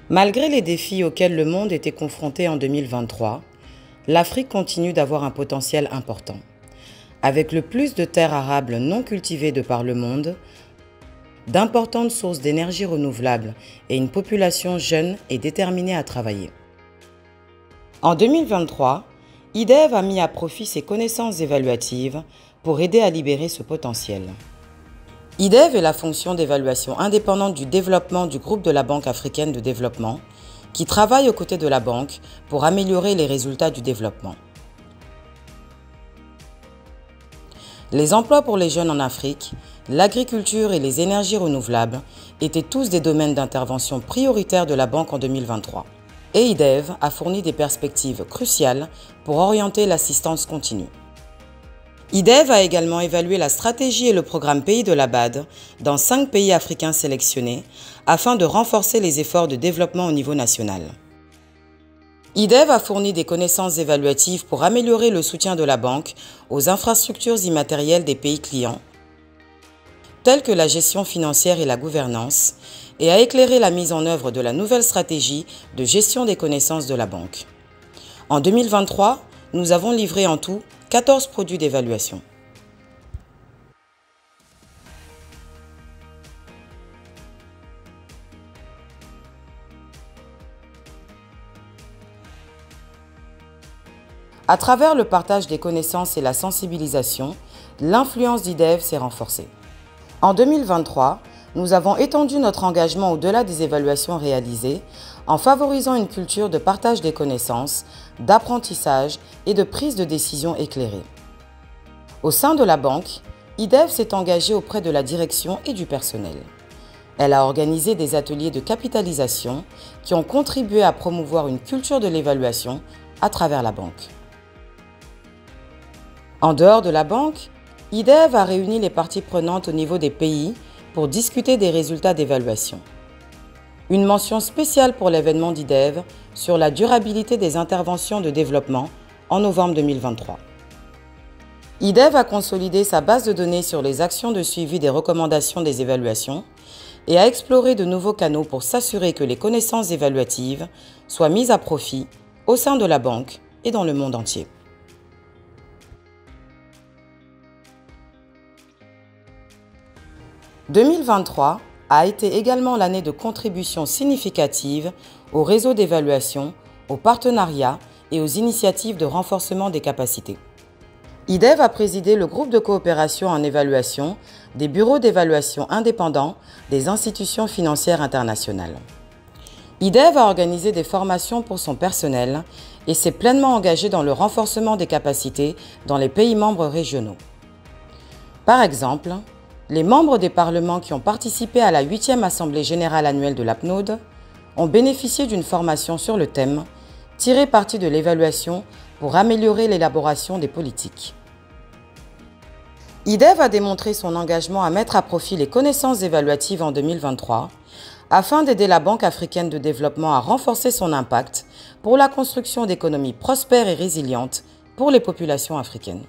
Malgré les défis auxquels le monde était confronté en 2023, l'Afrique continue d'avoir un potentiel important. Avec le plus de terres arables non cultivées de par le monde, d'importantes sources d'énergie renouvelable et une population jeune et déterminée à travailler. En 2023, IDEV a mis à profit ses connaissances évaluatives pour aider à libérer ce potentiel. IDEV est la fonction d'évaluation indépendante du développement du groupe de la Banque africaine de développement, qui travaille aux côtés de la banque pour améliorer les résultats du développement. Les emplois pour les jeunes en Afrique, l'agriculture et les énergies renouvelables étaient tous des domaines d'intervention prioritaires de la banque en 2023. Et IDEV a fourni des perspectives cruciales pour orienter l'assistance continue. IDEV a également évalué la stratégie et le programme Pays de la BAD dans 5 pays africains sélectionnés afin de renforcer les efforts de développement au niveau national. IDEV a fourni des connaissances évaluatives pour améliorer le soutien de la banque aux infrastructures immatérielles des pays clients, telles que la gestion financière et la gouvernance, et a éclairé la mise en œuvre de la nouvelle stratégie de gestion des connaissances de la banque. En 2023, nous avons livré en tout 14 produits d'évaluation. À travers le partage des connaissances et la sensibilisation, l'influence d'IDEV s'est renforcée. En 2023, nous avons étendu notre engagement au-delà des évaluations réalisées en favorisant une culture de partage des connaissances, d'apprentissage et de prise de décision éclairée. Au sein de la banque, IDEV s'est engagée auprès de la direction et du personnel. Elle a organisé des ateliers de capitalisation qui ont contribué à promouvoir une culture de l'évaluation à travers la banque. En dehors de la banque, IDEV a réuni les parties prenantes au niveau des pays pour discuter des résultats d'évaluation. Une mention spéciale pour l'événement d'IDEV sur la durabilité des interventions de développement en novembre 2023. IDEV a consolidé sa base de données sur les actions de suivi des recommandations des évaluations et a exploré de nouveaux canaux pour s'assurer que les connaissances évaluatives soient mises à profit au sein de la banque et dans le monde entier. « 2023 a été également l'année de contributions significatives au réseau d'évaluation, aux partenariats et aux initiatives de renforcement des capacités. IDEV a présidé le groupe de coopération en évaluation des bureaux d'évaluation indépendants des institutions financières internationales. IDEV a organisé des formations pour son personnel et s'est pleinement engagé dans le renforcement des capacités dans les pays membres régionaux. Par exemple, les membres des parlements qui ont participé à la 8e Assemblée générale annuelle de l'APNOD ont bénéficié d'une formation sur le thème « Tirer parti de l'évaluation pour améliorer l'élaboration des politiques ». IDEV a démontré son engagement à mettre à profit les connaissances évaluatives en 2023 afin d'aider la Banque africaine de développement à renforcer son impact pour la construction d'économies prospères et résilientes pour les populations africaines.